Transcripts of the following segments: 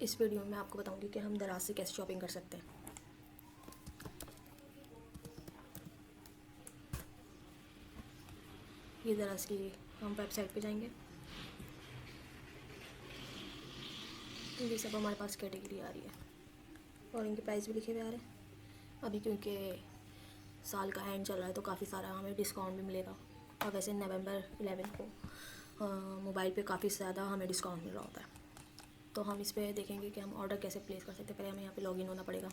इस वीडियो में मैं आपको बताऊंगी कि हम दराज से कैसे शॉपिंग कर सकते हैं। ये दराज की हम वेबसाइट पे जाएंगे। ये सब हमारे पास कैटेगरी आ रही है और इनके प्राइस भी लिखे हुए आ रहे हैं। अभी क्योंकि साल का एंड चल रहा है तो काफ़ी सारा हमें डिस्काउंट भी मिलेगा। और वैसे नवंबर 11 को मोबाइल पे काफ़ी ज़्यादा हमें डिस्काउंट मिल रहा होता है। तो हम इस पर देखेंगे कि हम ऑर्डर कैसे प्लेस कर सकते हैं। पहले हमें यहाँ पे लॉगिन होना पड़ेगा।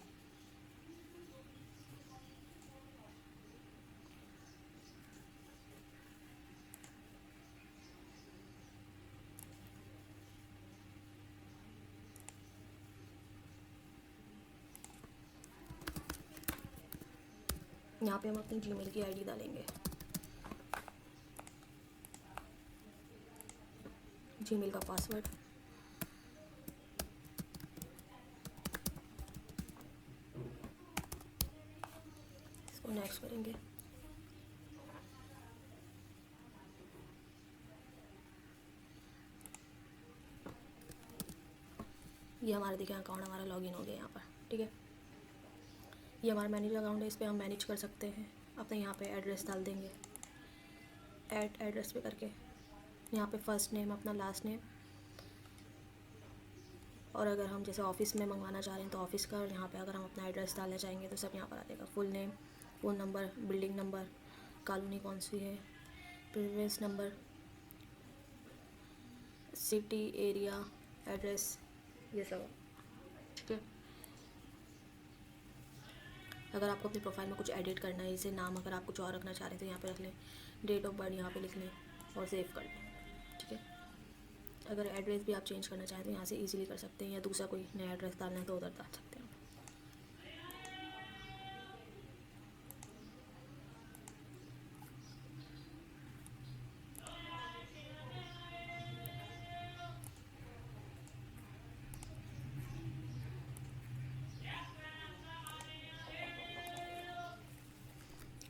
यहाँ पे हम अपनी जीमेल की आईडी डालेंगे। जीमेल का पासवर्ड, इसको नेक्स्ट करेंगे। ये हमारा देखिए अकाउंट हमारा लॉगिन हो गया यहाँ पर, ठीक है। ये हमारा मैनेज अकाउंट है, इस पर हम मैनेज कर सकते हैं। अपने यहाँ पे एड्रेस डाल देंगे। ऐड एड्रेस पे करके यहाँ पे फर्स्ट नेम, अपना लास्ट नेम, और अगर हम जैसे ऑफिस में मंगवाना चाह रहे हैं तो ऑफिस का, और यहाँ पे अगर हम अपना एड्रेस डालना चाहेंगे तो सब यहाँ पर आ जाएगा। Full name, phone number, building number, colony कौन सी है, previous number, city, area, address, ये सब, ठीक है। अगर आपको अपनी प्रोफाइल में कुछ एडिट करना है, जैसे नाम अगर आप कुछ और रखना चाह रहे हैं तो यहाँ पे रख लें। डेट ऑफ बर्थ यहाँ पे लिख लें और सेव कर लें, ठीक है। अगर एड्रेस भी आप चेंज करना चाहें तो यहाँ से इजीली कर सकते हैं, या दूसरा कोई नया एड्रेस डालना है तो उधर डाल सकते हैं।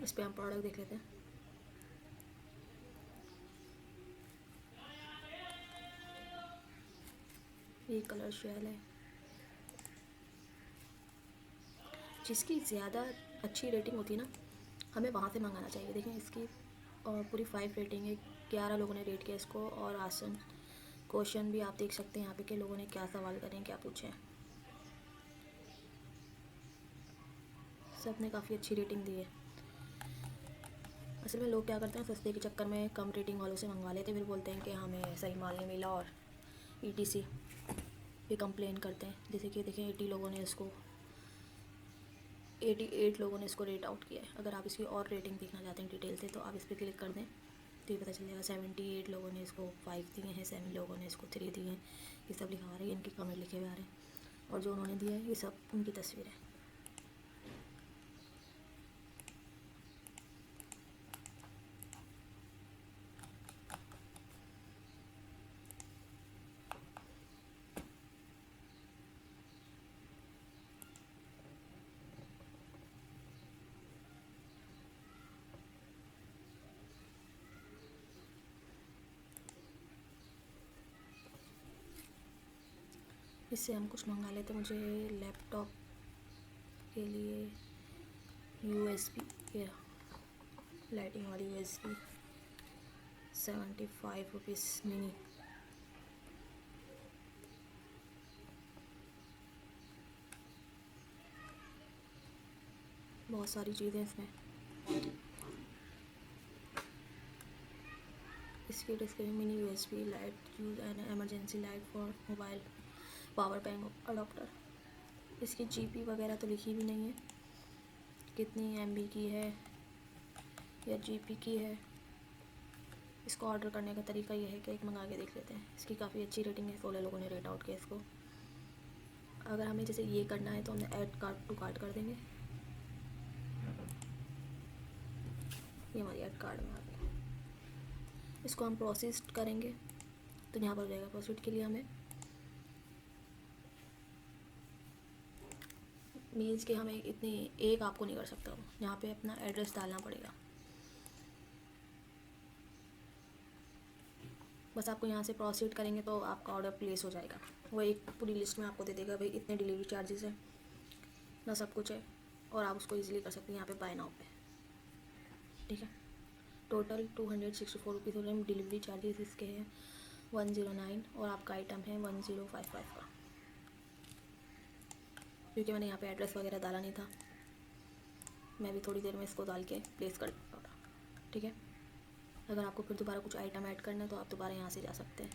इस पर हम प्रोडक्ट देख लेते हैं। ये कलर शेल है। जिसकी ज़्यादा अच्छी रेटिंग होती है ना, हमें वहाँ से मंगाना चाहिए। देखें इसकी पूरी 5 रेटिंग है। 11 लोगों ने रेट किया इसको। और आसन क्वेश्चन भी आप देख सकते हैं यहाँ पे कि लोगों ने क्या सवाल करें, क्या पूछे। सब ने काफ़ी अच्छी रेटिंग दी है। असल में लोग क्या करते हैं, सस्ते के चक्कर में कम रेटिंग वालों से मंगवा लेते हैं, फिर बोलते हैं कि हमें सही माल नहीं मिला और ETC पे कंप्लेन करते हैं। जैसे कि देखें 88 लोगों ने इसको रेट आउट किया है। अगर आप इसकी और रेटिंग देखना चाहते हैं डिटेल से तो आप इस पर क्लिक कर दें तो ये पता चल जाएगा। 78 लोगों ने इसको 5 दिए हैं, 7 लोगों ने इसको 3 दिए हैं। ये सब लिखा आ रहा है, इनके कमेंट लिखे हुए आ रहे हैं, और जो उन्होंने दिया है ये सब उनकी तस्वीर है। इससे हम कुछ मंगा लेते। मुझे लैपटॉप के लिए USB, ये लाइटिंग वाली USB 75 रुपीज़ मिनी। बहुत सारी चीज़ें इसमें। इसकी description mini USB light use and emergency light for mobile, power bank adapter. इसकी GP वगैरह तो लिखी भी नहीं है, कितनी MB की है या GP की है। इसको ऑर्डर करने का तरीका ये है कि एक मंगा के देख लेते हैं। इसकी काफ़ी अच्छी रेटिंग है, 16 लोगों ने रेट आउट किया इसको। अगर हमें जैसे ये करना है तो हम ऐड कार्ड टू कार्ट कर देंगे। ये हमारी ऐड कार्ड में आ गई। इसको हम प्रोसेस करेंगे तो यहाँ पर हो जाएगा। प्रोसीड के लिए हमें मीन्स कि हमें इतनी एक आपको नहीं कर सकता हूँ, यहाँ पे अपना एड्रेस डालना पड़ेगा। बस आपको यहाँ से प्रोसीड करेंगे तो आपका ऑर्डर प्लेस हो जाएगा। वो एक पूरी लिस्ट में आपको दे देगा, भाई इतने डिलीवरी चार्जेस है ना, सब कुछ है, और आप उसको ईजिली कर सकते हैं यहाँ पे बाय नाउ पे। ठीक है, टोटल 264 रुपीज़ हो रहे हैं। डिलीवरी चार्जेस इसके हैं 109 और आपका आइटम है 1055 का। क्योंकि मैंने यहाँ पे एड्रेस वगैरह डाला नहीं था, मैं भी थोड़ी देर में इसको डाल के प्लेस कर दूँगा। ठीक है, अगर आपको फिर दोबारा कुछ आइटम ऐड करना है तो आप दोबारा यहाँ से जा सकते हैं।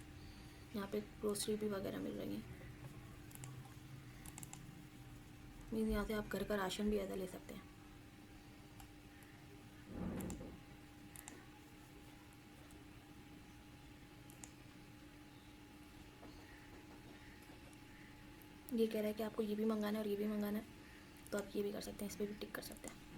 यहाँ पे ग्रोसरी भी वगैरह मिल रही है, मीन्स यहाँ से आप घर का राशन भी ऐसा ले सकते हैं। ये कह रहा है कि आपको ये भी मंगाना है और ये भी मंगाना है, तो आप ये भी कर सकते हैं, इस पर भी टिक कर सकते हैं।